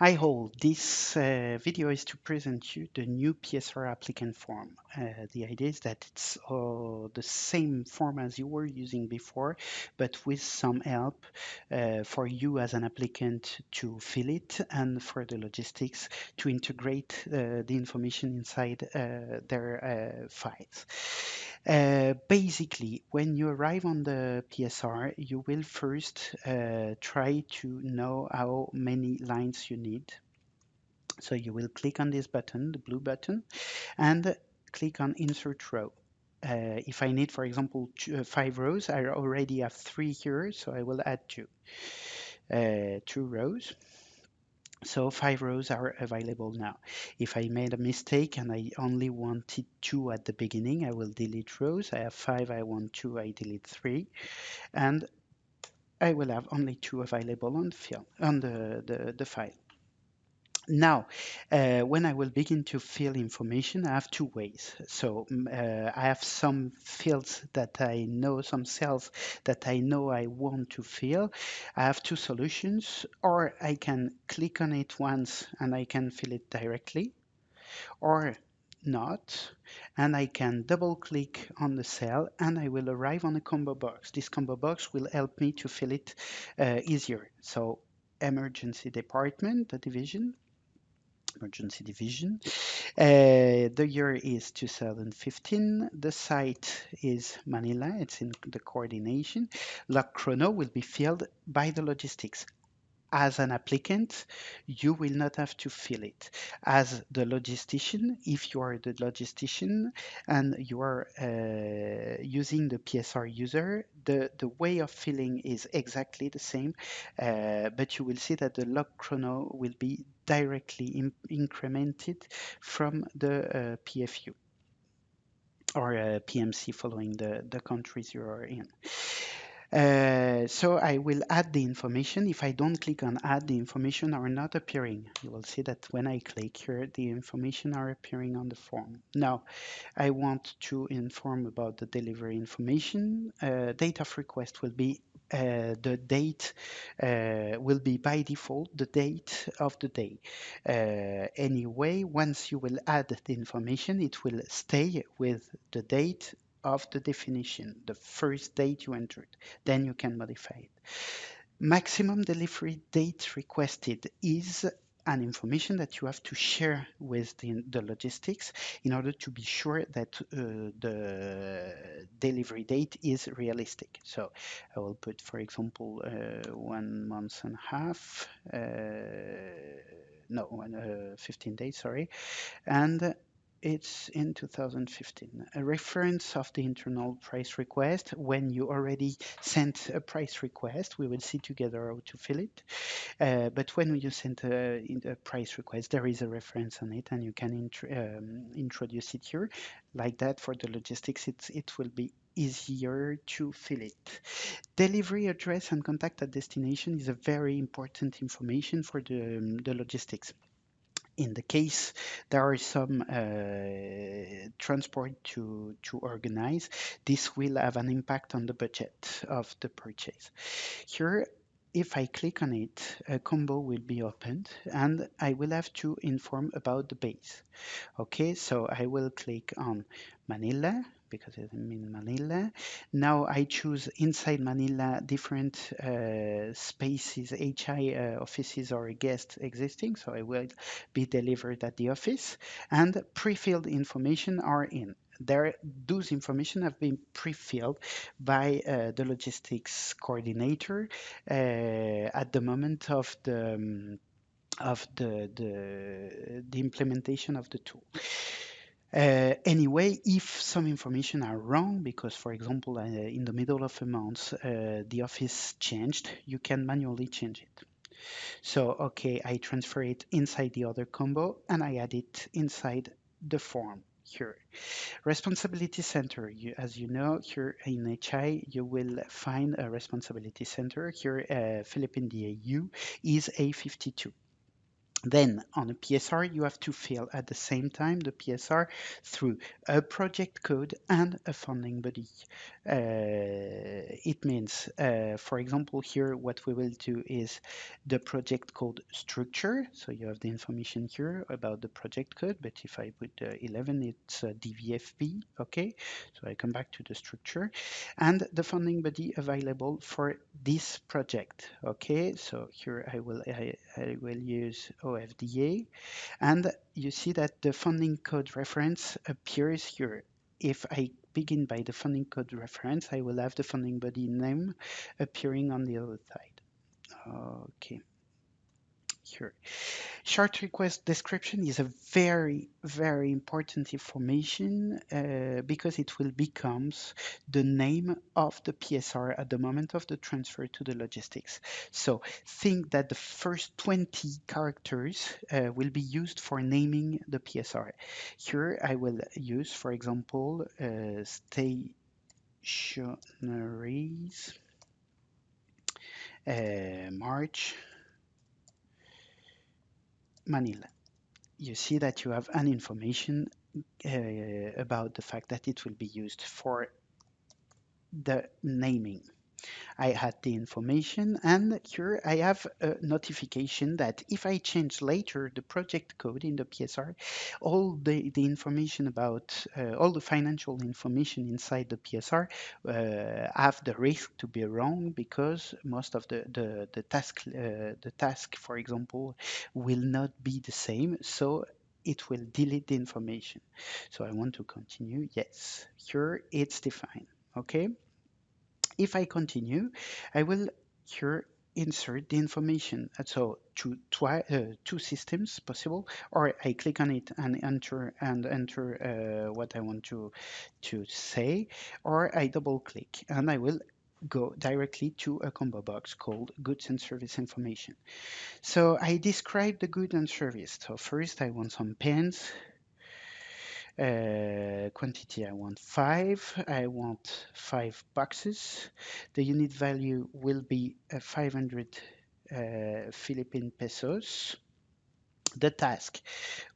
Hi all, this video is to present you the new PSR applicant form. The idea is that it's the same form as you were using before, but with some help for you as an applicant to fill it and for the logistics to integrate the information inside their files. Basically, when you arrive on the PSR, you will first try to know how many lines you need. So you will click on this button, the blue button, and click on Insert Row. If I need, for example, 5 rows, I already have 3 here, so I will add 2 rows. So 5 rows are available now. If I made a mistake and I only wanted 2 at the beginning, I will delete rows. I have 5, I want 2, I delete 3, and I will have only 2 available on the file. Now, when I will begin to fill information, I have 2 ways. So I have some fields that I know, some cells that I know I want to fill. I have 2 solutions, or I can click on it once and I can fill it directly, or not, and I can double click on the cell and I will arrive on a combo box. This combo box will help me to fill it easier. So emergency department, the division, emergency division. The year is 2015. The site is Manila. It's in the coordination. Log chrono will be filled by the logistics. As an applicant, you will not have to fill it. As the logistician, if you are the logistician and you are using the PSR user, the way of filling is exactly the same, but you will see that the log chrono will be directly incremented from the PFU or PMC following the countries you are in. So I will add the information. If I don't click on add, the information are not appearing. You will see that when I click here, the information are appearing on the form. Now, I want to inform about the delivery information. Date of request will be the date will be by default the date of the day. Anyway, once you will add the information, it will stay with the date of the definition, the first date you entered. Then you can modify it. Maximum delivery date requested is an information that you have to share with the logistics in order to be sure that the delivery date is realistic. So I will put, for example, 1.5 months, no, 15 days, sorry, and it's in 2015. A reference of the internal price request. When you already sent a price request, we will see together how to fill it. But when you send a price request, there is a reference on it, and you can introduce it here. Like that, for the logistics, it will be easier to fill it. Delivery address and contact at destination is a very important information for the logistics. In the case there are some transport to organize, this will have an impact on the budget of the purchase. Here, if I click on it, a combo will be opened and I will have to inform about the base. Okay, so I will click on Manila because I'm in Manila. Now I choose inside Manila different spaces, HI offices or guests existing. So I will be delivered at the office and pre-filled information are in. There, those information have been pre-filled by the logistics coordinator at the moment of the implementation of the tool. Anyway, if some information are wrong, because for example, in the middle of a month, the office changed, you can manually change it. So, okay, I transfer it inside the other combo and I add it inside the form here. Responsibility center, as you know, here in HI, you will find a responsibility center. Here, Philippine DAU is A52. Then on a PSR, you have to fill at the same time the PSR through a project code and a funding body It means, for example, here what we will do is the project code structure. So you have the information here about the project code, but if I put 11, it's DVFP, okay? So I come back to the structure and the funding body available for this project, okay? So here I will use OFDA, and you see that the funding code reference appears here. If I begin by the funding code reference, I will have the funding body name appearing on the other side. Okay, here. Short request description is a very, very important information because it will becomes the name of the PSR at the moment of the transfer to the logistics. So think that the first 20 characters will be used for naming the PSR. Here I will use, for example, stationaries, March, Manila. You see that you have an information about the fact that it will be used for the naming. I had the information, and here I have a notification that if I change later the project code in the PSR, all the information about all the financial information inside the PSR have the risk to be wrong because most of the task, for example, will not be the same. So it will delete the information. So I want to continue. Yes, here it's defined. Okay. If I continue, I will here insert the information. So two systems possible, or I click on it and enter what I want to say, or I double click and I will go directly to a combo box called goods and service information. So I describe the good and service. So first I want some pens. Quantity, I want 5. I want 5 boxes. The unit value will be 500 Philippine pesos. The task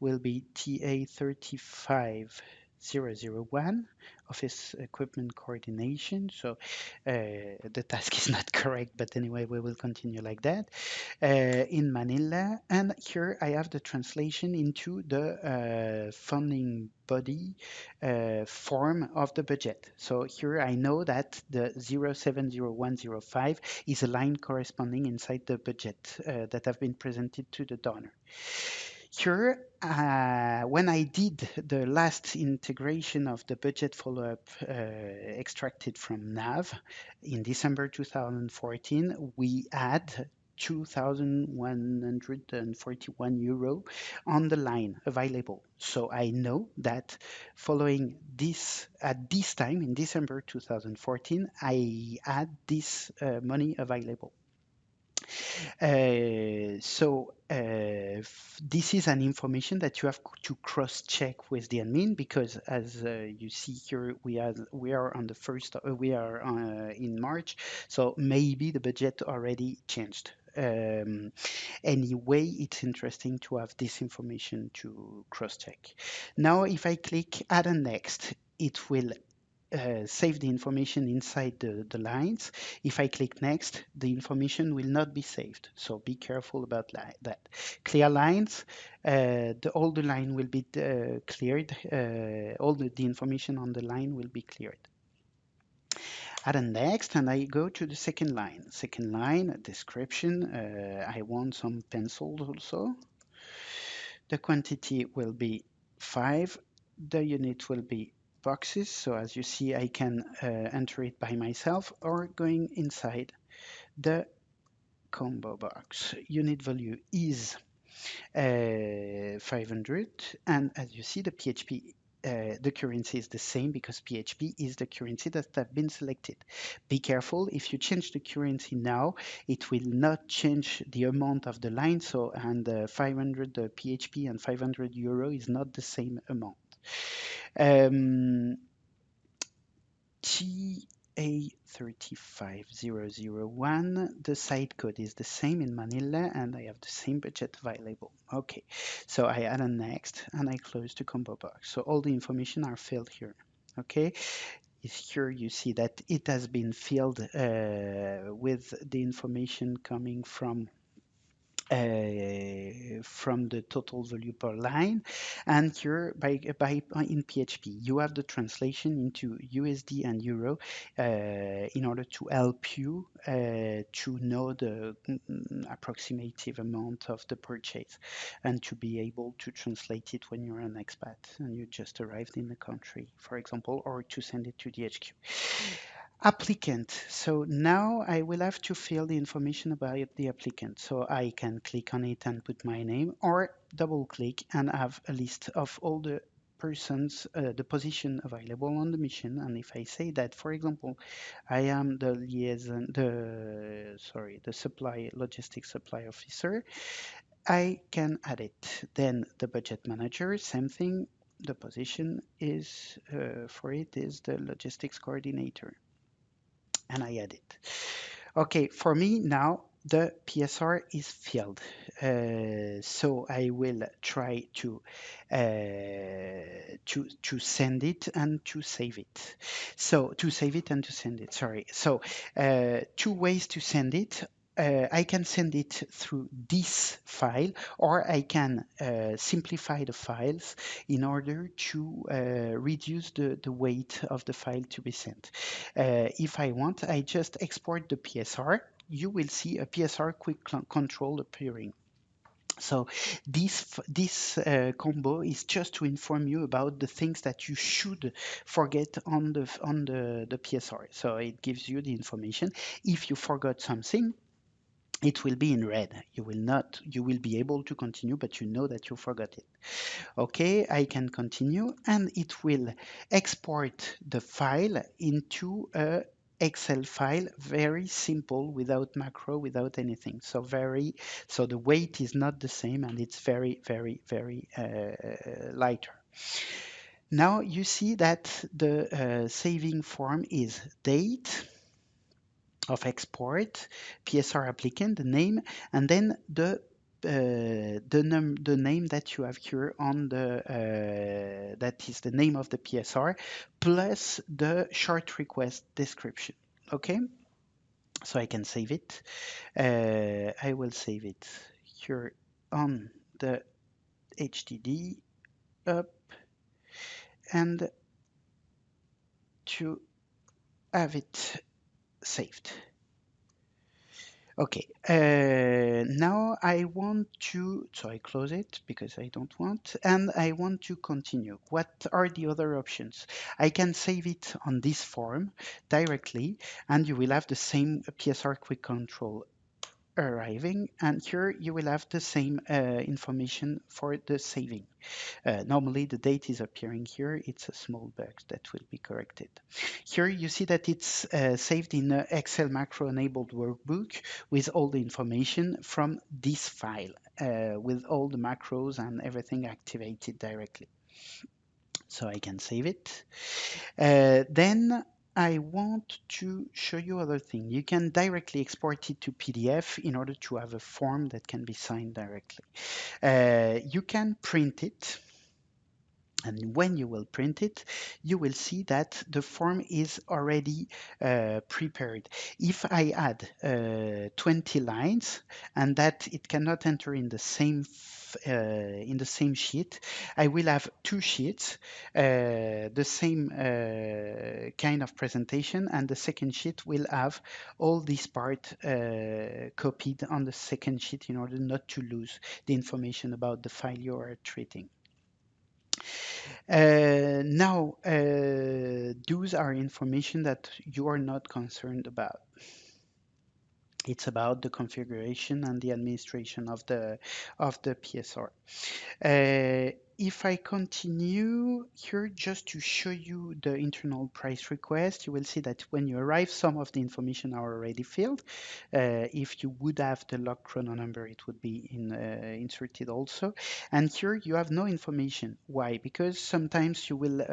will be TA35001, office equipment coordination. So the task is not correct, but anyway, we will continue like that. In Manila, and here I have the translation into the funding body form of the budget. So here I know that the 070105 is a line corresponding inside the budget that have been presented to the donor. Here, when I did the last integration of the budget follow-up extracted from NAV in December 2014, we add 2,141 euro on the line available. So I know that following this, at this time in December 2014, I add this money available. This is an information that you have to cross-check with the admin because, as you see here, we are on the first we are in March, so maybe the budget already changed. Anyway, it's interesting to have this information to cross-check. Now, if I click Add and Next, it will save the information inside the lines. If I click next, the information will not be saved. So be careful about that. Clear lines, all the line will be cleared. All the information on the line will be cleared. Add a next, and I go to the second line. Second line, description. I want some pencils also. The quantity will be 5. The unit will be boxes. So as you see, I can enter it by myself or going inside the combo box. Unit value is 500. And as you see, the PHP the currency is the same because PHP is the currency that has been selected. Be careful, if you change the currency now, it will not change the amount of the line. So, and 500 PHP and 500 euro is not the same amount. TA35001, the site code is the same in Manila and I have the same budget available. Okay, so I add a next and I close the combo box. So all the information are filled here. Okay, is here. You see that it has been filled with the information coming from the total value per line. And here in PHP, you have the translation into USD and Euro in order to help you to know the approximative amount of the purchase and to be able to translate it when you're an expat and you just arrived in the country, for example, or to send it to the HQ. Applicant. So now I will have to fill the information about the applicant. So I can click on it and put my name, or double click and have a list of all the persons, the position available on the mission. And if I say that, for example, I am the liaison, the supply logistics supply officer, I can add it. Then the budget manager, same thing. The position is for it is the logistics coordinator, and I add it. Okay, for me now the PSR is filled. So I will try to send it and to save it. So to save it and to send it, sorry. So two ways to send it. I can send it through this file, or I can simplify the files in order to reduce the weight of the file to be sent. If I want, I just export the PSR. You will see a PSR quick control appearing. So this combo is just to inform you about the things that you should forget on the PSR. So it gives you the information. If you forgot something, it will be in red. You will be able to continue, but you know that you forgot it. Okay, I can continue, and it will export the file into a Excel file, very simple, without macro, without anything. So the weight is not the same, and it's very lighter. Now you see that the saving form is date of export, PSR applicant, the name, and then the name that you have here on that is the name of the PSR plus the short request description. Okay, so I can save it. I will save it here on the HDD up and to have it saved. Okay, now I want to, so I close it because I don't want, and I want to continue. What are the other options? I can save it on this form directly, and you will have the same PSR quick control arriving, and here you will have the same information for the saving. Normally the date is appearing here. It's a small bug that will be corrected. Here you see that it's saved in an Excel macro enabled workbook with all the information from this file, with all the macros and everything activated directly. So I can save it. Then I want to show you other thing. You can directly export it to PDF in order to have a form that can be signed directly. You can print it. And when you will print it, you will see that the form is already prepared. If I add 20 lines and that it cannot enter in the same sheet, I will have two sheets, the same kind of presentation, and the second sheet will have all this part copied on the second sheet in order not to lose the information about the file you are treating. Now, those are information that you are not concerned about. It's about the configuration and the administration of the PSR. If I continue here, just to show you the internal price request, you will see that when you arrive, some of the information are already filled. If you would have the log chrono number, it would be inserted also. And here you have no information. Why? Because sometimes you will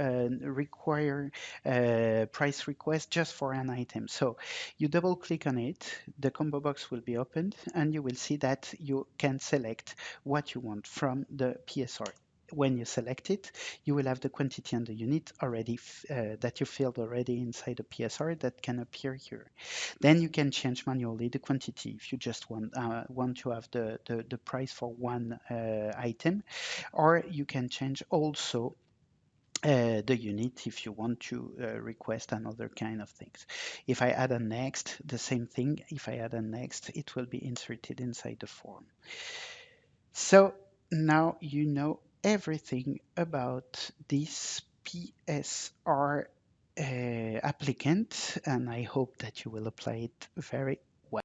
require price request just for an item. So you double click on it, the combo box will be opened, and you will see that you can select what you want from the PSR. when you select it, you will have the quantity and the unit already that you filled already inside the PSR that can appear here. Then you can change manually the quantity if you just want to have the price for one item, or you can change also the unit if you want to request another kind of things. If I add a next, the same thing. If I add a next, it will be inserted inside the form. So now you know everything about this PSR applicant, and I hope that you will apply it very